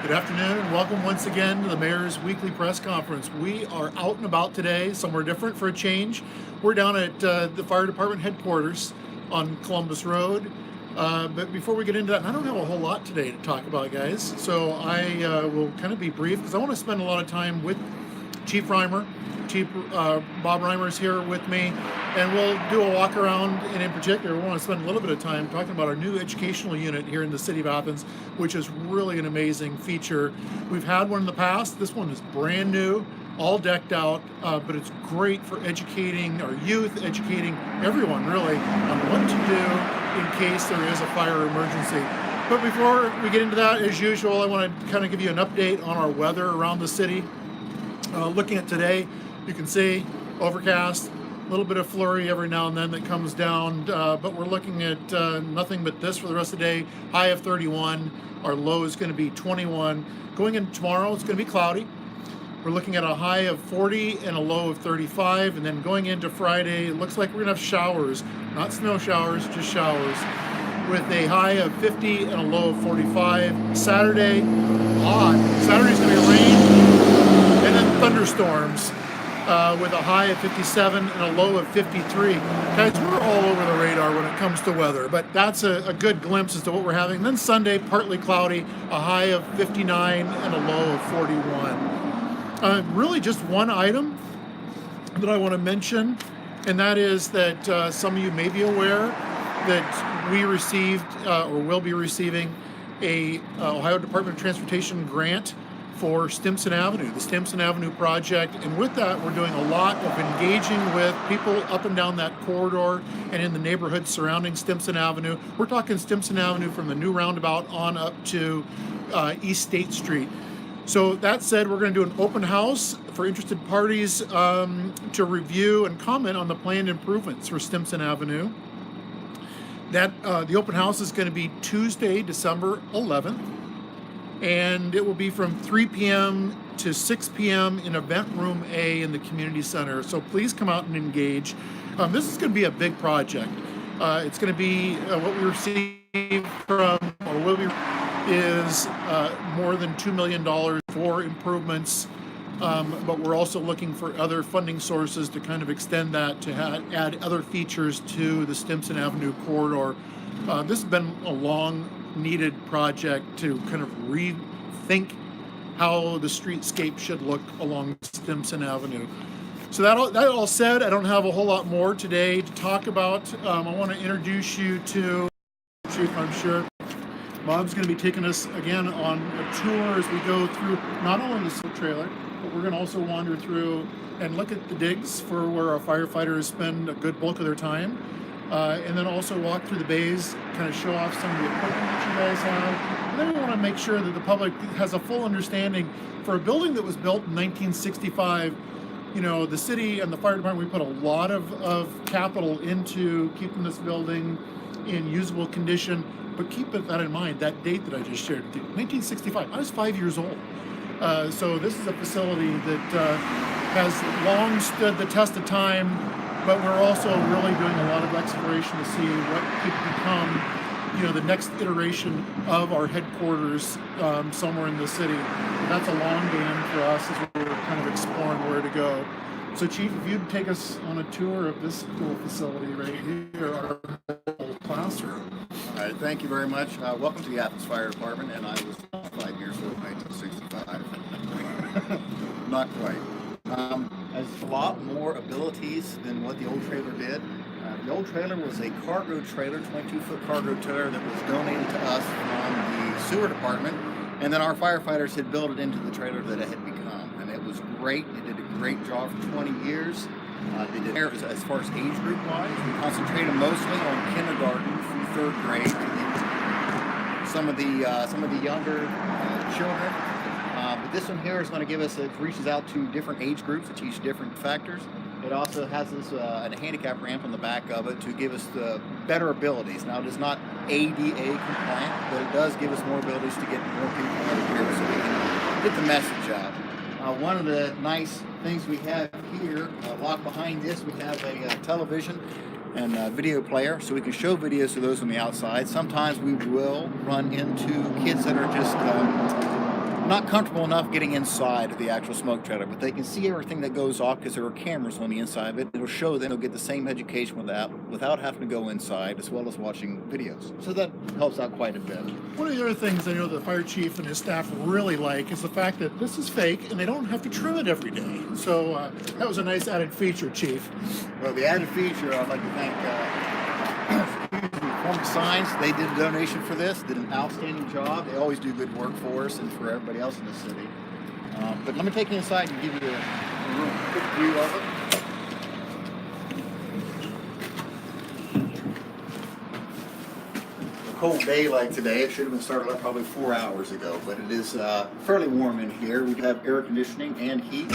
Good afternoon and welcome once again to the Mayor's Weekly Press Conference. We are out and about today, somewhere different for a change. We're down at the Fire Department headquarters on Columbus Road. But before we get into that, I don't have a whole lot today to talk about, guys. So I will kind of be brief because I want to spend a lot of time with Chief Reimer. Chief Bob Reimer is here with me, and we'll do a walk around, and in particular we want to spend a little bit of time talking about our new educational unit here in the city of Athens, which is really an amazing feature. We've had one in the past. This one is brand new, all decked out, but it's great for educating our youth, educating everyone really on what to do in case there is a fire emergency. But before we get into that, as usual, I want to kind of give you an update on our weather around the city. Looking at today, you can see overcast, a little bit of flurry every now and then that comes down, but we're looking at nothing but this for the rest of the day. High of 31, our low is going to be 21. Going into tomorrow, it's going to be cloudy. We're looking at a high of 40 and a low of 35, and then going into Friday, it looks like we're going to have showers, not snow showers, just showers, with a high of 50 and a low of 45. Saturday, odd. Saturday's going to be rain and then thunderstorms. With a high of 57 and a low of 53. Guys, we're all over the radar when it comes to weather, but that's a good glimpse as to what we're having. Then Sunday, partly cloudy, a high of 59 and a low of 41. Really just one item that I want to mention, and that is that some of you may be aware that we received or will be receiving a Ohio Department of Transportation grant for Stimson Avenue, the Stimson Avenue project. And with that, we're doing a lot of engaging with people up and down that corridor and in the neighborhoods surrounding Stimson Avenue. We're talking Stimson Avenue from the new roundabout on up to East State Street. So that said, we're going to do an open house for interested parties to review and comment on the planned improvements for Stimson Avenue. The open house is going to be Tuesday, December 11th. And it will be from 3 p.m. to 6 p.m. in Event Room A in the Community Center. So please come out and engage. This is going to be a big project. It's going to be what we receive from, or will be, is more than $2 million for improvements. But we're also looking for other funding sources to kind of extend that to add other features to the Stimson Avenue corridor. This has been a long needed project to kind of rethink how the streetscape should look along Stimson Avenue. So that all said, I don't have a whole lot more today to talk about. I want to introduce you to Chief, I'm sure. Bob's going to be taking us again on a tour as we go through not only the trailer, but we're going to also wander through and look at the digs for where our firefighters spend a good bulk of their time. And then also walk through the bays, kind of show off some of the equipment that you guys have. And then we want to make sure that the public has a full understanding for a building that was built in 1965. You know, the city and the fire department, we put a lot of capital into keeping this building in usable condition. But keep that in mind, that date that I just shared with you, 1965. I was 5 years old. So this is a facility that has long stood the test of time. But we're also really doing a lot of exploration to see what could become, the next iteration of our headquarters somewhere in the city. And that's a long game for us as we're kind of exploring where to go. So, Chief, if you'd take us on a tour of this cool facility right here, our whole classroom. All right, thank you very much. Welcome to the Athens Fire Department, and I was 5 years old in 1965. Not quite. Has a lot more abilities than what the old trailer did. The old trailer was a cargo trailer, 22-foot cargo trailer that was donated to us from the sewer department, and then our firefighters had built it into the trailer that it had become. And it was great. It did a great job for 20 years. They did as far as age group wise, we concentrated mostly on kindergarten through third grade to some of the younger children. But this one here is going to give us, it reaches out to different age groups to teach different factors. It also has this a handicap ramp on the back of it to give us the better abilities. Now, it is not ADA compliant, but it does give us more abilities to get more people out of here so we can get the message out. One of the nice things we have here, locked behind this, we have a television and a video player, so we can show videos to those on the outside. Sometimes we will run into kids that are just not comfortable enough getting inside of the actual smoke trailer, but they can see everything that goes off because there are cameras on the inside of it. It'll show them, they'll get the same education with that without having to go inside, as well as watching videos. So that helps out quite a bit. One of the other things I know the fire chief and his staff really like is the fact that this is fake and they don't have to trim it every day. So that was a nice added feature, Chief. Well, the added feature, I'd like to thank Form Signs. They did a donation for this, did an outstanding job. They always do good work for us and for everybody else in the city. But let me take you inside and give you a quick view of it. A cold day like today, it should have been started up probably 4 hours ago, but it is fairly warm in here. We have air conditioning and heat.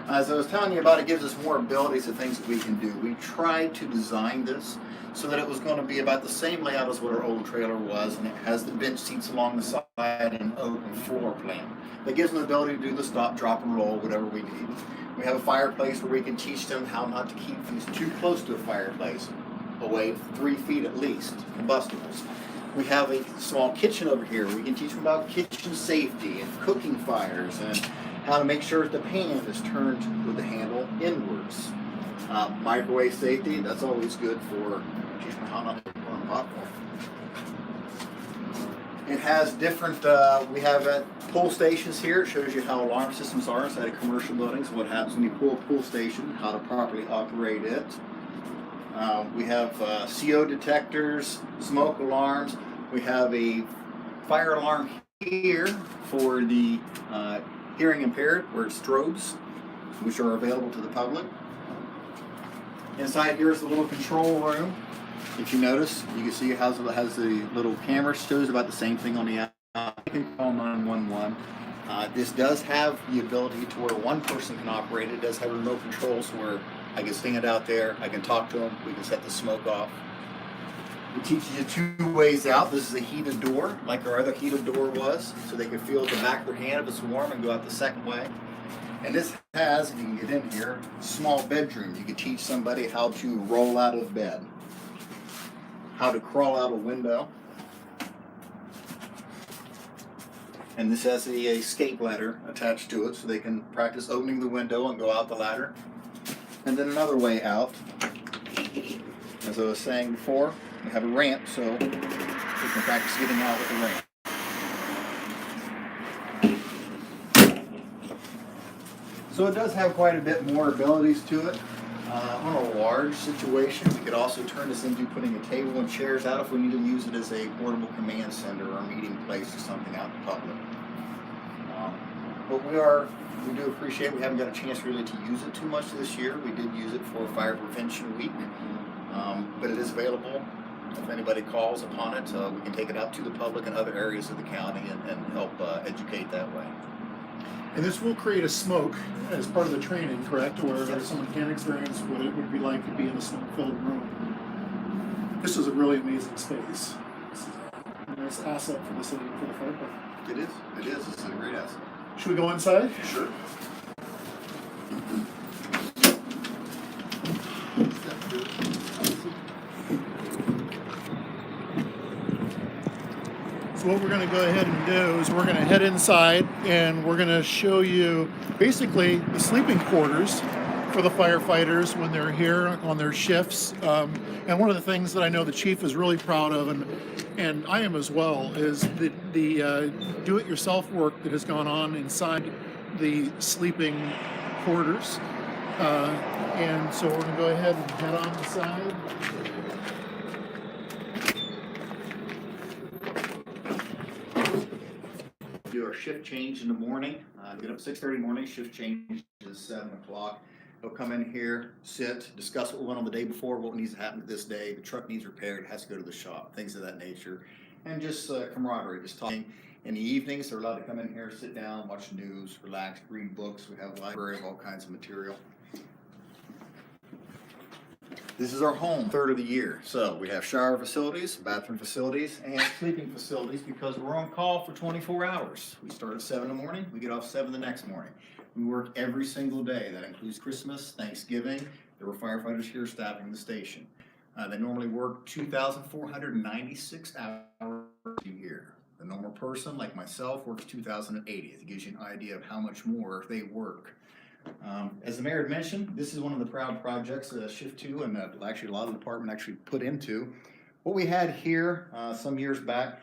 As I was telling you about, it gives us more abilities of things that we can do. We tried to design this so that it was going to be about the same layout as what our old trailer was, and it has the bench seats along the side and an open floor plan. That gives them the ability to do the stop, drop, and roll, whatever we need. We have a fireplace where we can teach them how not to keep things too close to a fireplace, away 3 feet at least, combustibles. We have a small kitchen over here. We can teach them about kitchen safety and cooking fires and how to make sure that the pan is turned with the handle inwards. Microwave safety, that's always good for teaching them how not to burn popcorn. It has different, we have pull stations here. It shows you how alarm systems are inside of commercial buildings, what happens when you pull a pull station, how to properly operate it. We have CO detectors, smoke alarms. We have a fire alarm here for the hearing impaired, where it's strobes, which are available to the public. Inside here is the little control room. If you notice, you can see it has the little camera, shows about the same thing on the outside. You can call 911. This does have the ability to where one person can operate it. It does have remote controls where I can stand out there, I can talk to them, we can set the smoke off. We teach you 2 ways out. This is a heated door, like our other heated door was, so they can feel the back of their hand if it's warm and go out the second way. And this has, if you can get in here, small bedroom. You can teach somebody how to roll out of bed, how to crawl out a window. And this has a escape ladder attached to it, so they can practice opening the window and go out the ladder. And then another way out, as I was saying before, we have a ramp, so we can practice getting out with the ramp. So it does have quite a bit more abilities to it. On a large situation, we could also turn this into putting a table and chairs out if we need to use it as a portable command center or a meeting place or something out in public. But we do appreciate we haven't got a chance really to use it too much this year. We did use it for Fire Prevention Week, but it is available. If anybody calls upon it, we can take it out to the public and other areas of the county and help educate that way. And this will create a smoke as part of the training, correct? Where someone can experience what it would be like to be in a smoke-filled room. This is a really amazing space. This is a nice asset for the city and for the fire department. It is. It is. It's a great asset. Should we go inside? Sure. So what we're going to go ahead and do is we're going to head inside and we're going to show you basically the sleeping quarters for the firefighters when they're here on their shifts. And one of the things that I know the chief is really proud of, and I am as well, is the do-it-yourself work that has gone on inside the sleeping quarters. And so we're going to go ahead and head on inside. Do our shift change in the morning. Get up 6:30 morning. Shift change is 7 o'clock. They'll come in here, sit, discuss what went on the day before, what needs to happen to this day. The truck needs repaired, it has to go to the shop, things of that nature, and just camaraderie, just talking. In the evenings, they're allowed to come in here, sit down, watch news, relax, read books. We have a library of all kinds of material. This is our home, third of the year. So we have shower facilities, bathroom facilities, and sleeping facilities because we're on call for 24 hours. We start at 7 in the morning, we get off 7 the next morning. We work every single day. That includes Christmas, Thanksgiving. There were firefighters here staffing the station. They normally work 2,496 hours a year. The A normal person like myself works 2,080. It gives you an idea of how much more they work. As the mayor had mentioned, this is one of the proud projects, Shift 2, and actually a lot of the department actually put into. What we had here some years back,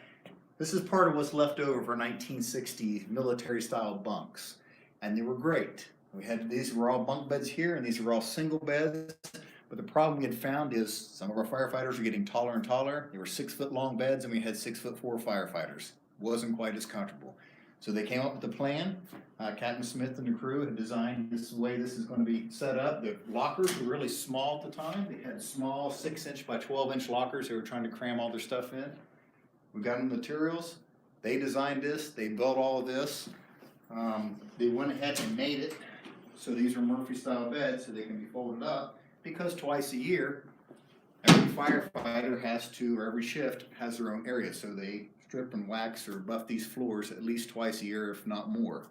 this is part of what's left over for 1960 military-style bunks, and they were great. These were all bunk beds here, and these were all single beds. But the problem we had found is some of our firefighters were getting taller and taller. They were 6-foot-long beds, and we had 6'4" firefighters. Wasn't quite as comfortable. So they came up with a plan. Captain Smith and the crew had designed this way this is going to be set up. The lockers were really small at the time. They had small 6-inch by 12-inch lockers. They were trying to cram all their stuff in. We got them the materials. They designed this. They built all of this. They went ahead and made it so these are Murphy-style beds so they can be folded up, because twice a year, every firefighter has to, or every shift has their own area. So they strip and wax or buff these floors at least twice a year, if not more.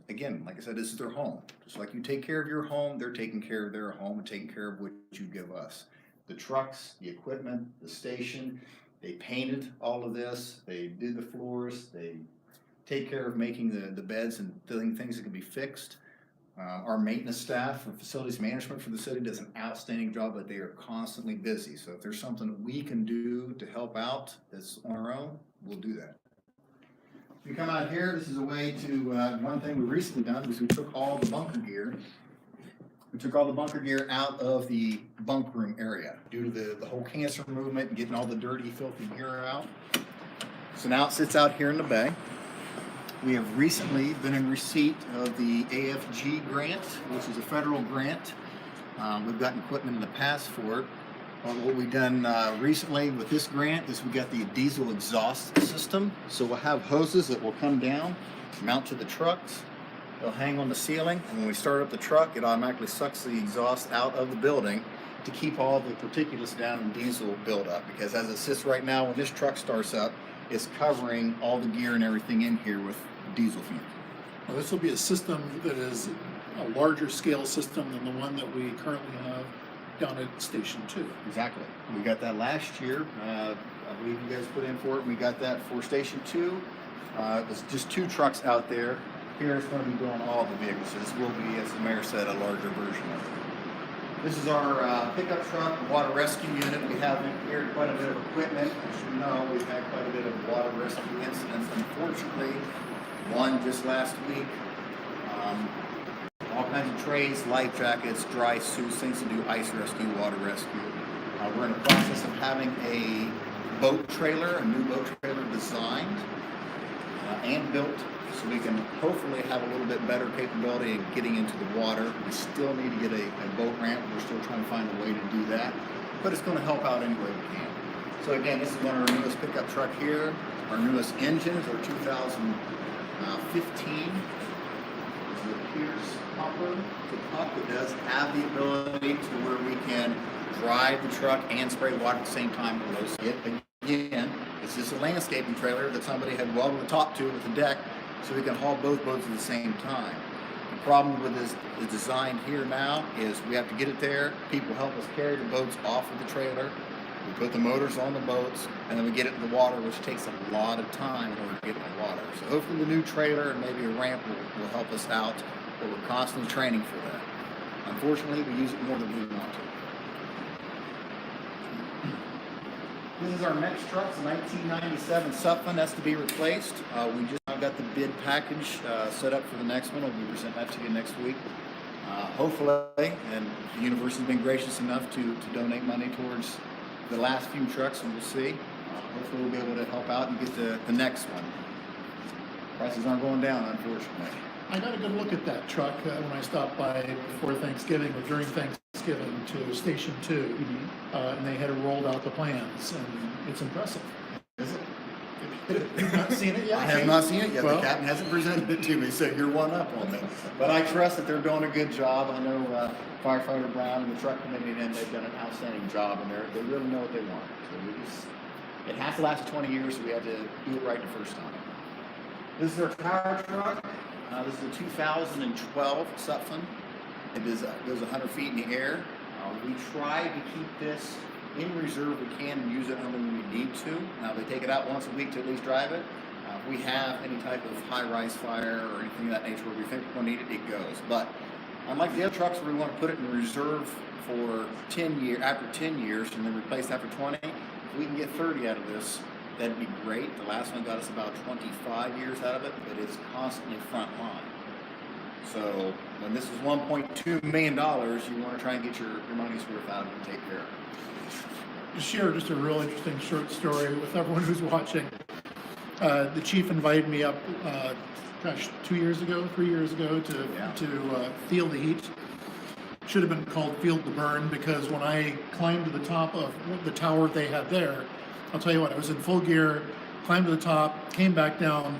Again, like I said, this is their home. Just like you take care of your home, they're taking care of their home and taking care of what you give us. The trucks, the equipment, the station, they painted all of this. They did the floors. They take care of making the beds and filling things that can be fixed. Our maintenance staff and facilities management for the city does an outstanding job, but they are constantly busy. So if there's something that we can do to help out that's on our own, we'll do that. If you come out here, this is a way to, one thing we recently done was we took all the bunker gear. We took all the bunker gear out of the bunk room area due to the whole cancer movement and getting all the dirty, filthy gear out. So now it sits out here in the bay. We have recently been in receipt of the AFG grant, which is a federal grant. We've gotten equipment in the past for it. What we've done recently with this grant is we got the diesel exhaust system. So we'll have hoses that will come down, mount to the trucks. They'll hang on the ceiling, and when we start up the truck, it automatically sucks the exhaust out of the building to keep all the particulates down and diesel buildup. Because as it sits right now, when this truck starts up, it's covering all the gear and everything in here with diesel fuel. Well, this will be a system that is a larger scale system than the one that we currently have down at Station 2. Exactly. We got that last year. I believe you guys put in for it. We got that for Station 2. It was just 2 trucks out there. Here it's going to be doing all the vehicles. So this will be, as the mayor said, a larger version of it. This is our pickup truck, water rescue unit. We have in here quite a bit of equipment. As you know, we've had quite a bit of water rescue incidents. Unfortunately, one just last week. All kinds of trays, life jackets, dry suits, things to do ice rescue, water rescue. We're in the process of having a boat trailer, a new boat trailer designed and built, so we can hopefully have a little bit better capability of getting into the water. We still need to get a boat ramp. We're still trying to find a way to do that, but it's going to help out any way we can. So again, this is one of our newest pickup truck here. Our newest engines are 2015. This is a Pierce pumper. It's a pump that does have the ability to where we can drive the truck and spray water at the same time. Again, it's just a landscaping trailer that somebody had welded the top to with the deck, so we can haul both boats at the same time. The problem with this design here now is we have to get it there. People help us carry the boats off of the trailer. We put the motors on the boats, and then we get it in the water, which takes a lot of time in order to get in the water. So hopefully the new trailer and maybe a ramp will help us out, but we're constantly training for that. Unfortunately, we use it more than we want to. This is our next truck. It's a 1997 Sutphen that's to be replaced. We just got the bid package set up for the next one. We'll be presenting that to you next week. Hopefully, and the university's been gracious enough to donate money towards the last few trucks, and we'll see. Hopefully we'll be able to help out and get the next one. Prices aren't going down, unfortunately. I got a good look at that truck when I stopped by before Thanksgiving or during Thanksgiving to Station 2, and they had rolled out the plans, and it's impressive. Is it? You've not seen it yet? I have not seen it yet. Well, the captain hasn't presented it to me, so you're one up on that. But I trust that they're doing a good job. I know Firefighter Brown and the truck committee, and they've done an outstanding job, and they really know what they want. So it has to last 20 years, so we have to do it right the first time. This is our tower truck. This is a 2012 Sutphen. It goes 100 feet in the air. We tried to keep this In reserve, we can use it only when we need to. Now, they take it out once a week to at least drive it. If we have any type of high-rise fire or anything of that nature where we think we're going to need it, it goes. But unlike the other trucks where we want to put it in reserve for 10 years, after 10 years, and then replace after 20, if we can get 30 out of this, that'd be great. The last one got us about 25 years out of it, but it's constantly front line. So when this is $1.2 million, you want to try and get your money's worth out of it and take care of it. To share just a real interesting short story with everyone who's watching. The chief invited me up, 3 years ago, to feel the heat. Should have been called Field the Burn, because when I climbed to the top of the tower they had there, I'll tell you what, I was in full gear, climbed to the top, came back down.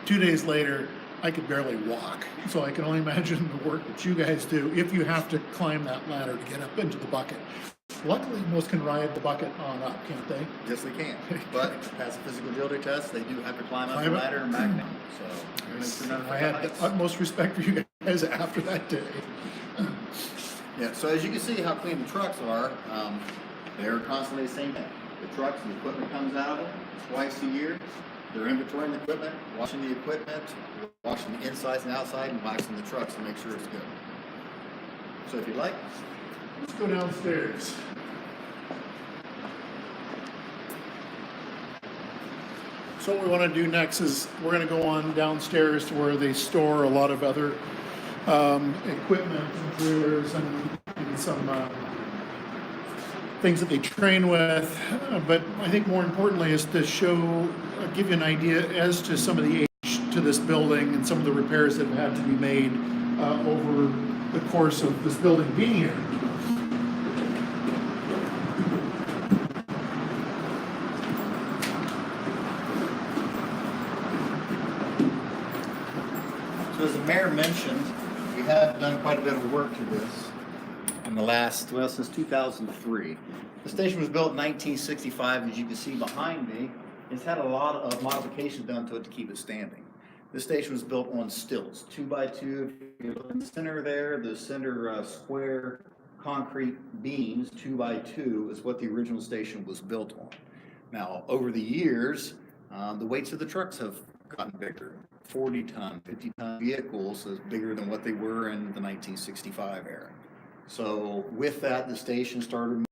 2 days later, I could barely walk. So I can only imagine the work that you guys do if you have to climb that ladder to get up into the bucket. Luckily, most can ride the bucket on up, can't they? Yes, they can. But to pass a physical agility test, they do have to climb up the ladder and back down. So I had the utmost respect for you guys after that day. Yeah, so as you can see how clean the trucks are, they're constantly the same thing. The trucks and the equipment comes out of them twice a year. They're inventorying the equipment, washing the equipment, washing the insides and outside, and waxing the trucks to make sure it's good. So if you'd like, let's go downstairs. So what we want to do next is we're going to go on downstairs to where they store a lot of other equipment and trailers and some things that they train with. But I think more importantly is to give you an idea as to some of the age to this building and some of the repairs that have had to be made over the course of this building being here. So as the mayor mentioned, we have done quite a bit of work to this in the last, since 2003. The station was built in 1965, as you can see behind me. It's had a lot of modifications done to it to keep it standing. This station was built on stilts, 2x2. If you look in the center there, the center square concrete beams, 2x2, is what the original station was built on. Now, over the years, the weights of the trucks have gotten bigger. 40-ton, 50-ton vehicles is bigger than what they were in the 1965 era. So with that, the station started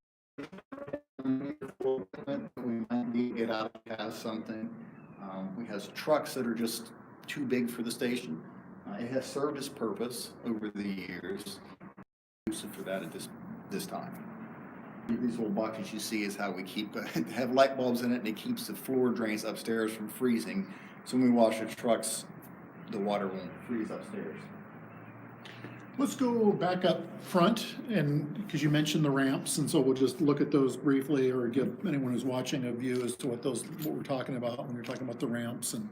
we might need to get out and have something. We have trucks that are just too big for the station. It has served its purpose over the years. Use it for that at this time. These little buckets you see is how we keep have light bulbs in it, and it keeps the floor drains upstairs from freezing. So when we wash the trucks, the water won't freeze upstairs. Let's go back up front, and because you mentioned the ramps, and so we'll just look at those briefly, or give anyone who's watching a view as to what we're talking about when we're talking about the ramps and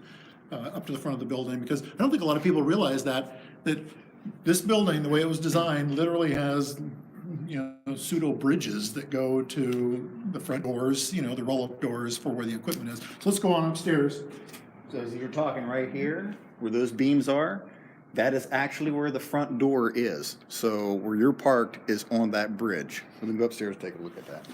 up to the front of the building. Because I don't think a lot of people realize that this building, the way it was designed, literally has pseudo bridges that go to the front doors, the roll-up doors for where the equipment is. So let's go on upstairs. So as you're talking right here, where those beams are, that is actually where the front door is. So where you're parked is on that bridge. We're gonna go upstairs and take a look at that.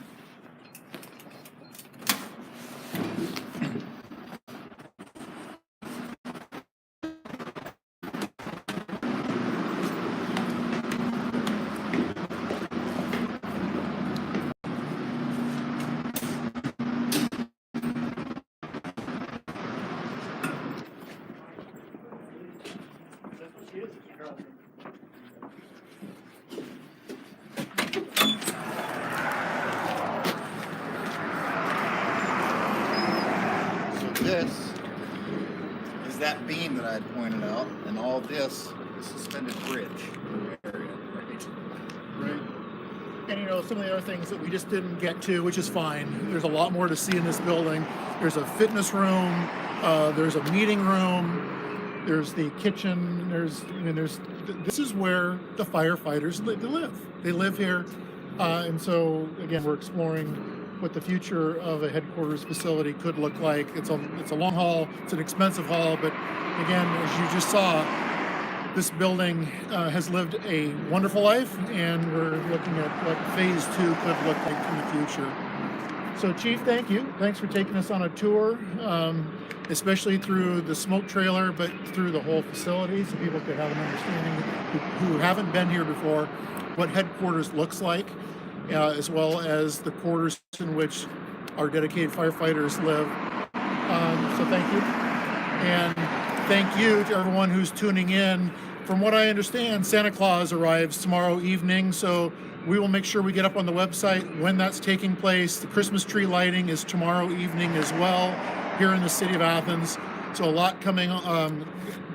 This is that beam that I had pointed out, and all this is suspended bridge area. Right. And some of the other things that we just didn't get to, which is fine. There's a lot more to see in this building. There's a fitness room. There's a meeting room. There's the kitchen. This is where the firefighters live. They live here, and so again, we're exploring what the future of a headquarters facility could look like. It's a long haul, it's an expensive haul, but again, as you just saw, this building has lived a wonderful life, and we're looking at what phase 2 could look like in the future. So, Chief, thank you. Thanks for taking us on a tour, especially through the smoke trailer, but through the whole facility, so people could have an understanding who haven't been here before what headquarters looks like, as well as the quarters in which our dedicated firefighters live. So, thank you. And thank you to everyone who's tuning in. From what I understand, Santa Claus arrives tomorrow evening, so we will make sure we get up on the website when that's taking place. The Christmas tree lighting is tomorrow evening as well here in the city of Athens. So a lot coming,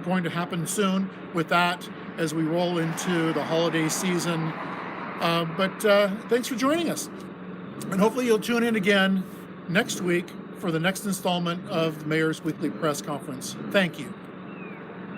going to happen soon with that as we roll into the holiday season. But thanks for joining us. And hopefully you'll tune in again next week for the next installment of the Mayor's Weekly Press Conference. Thank you.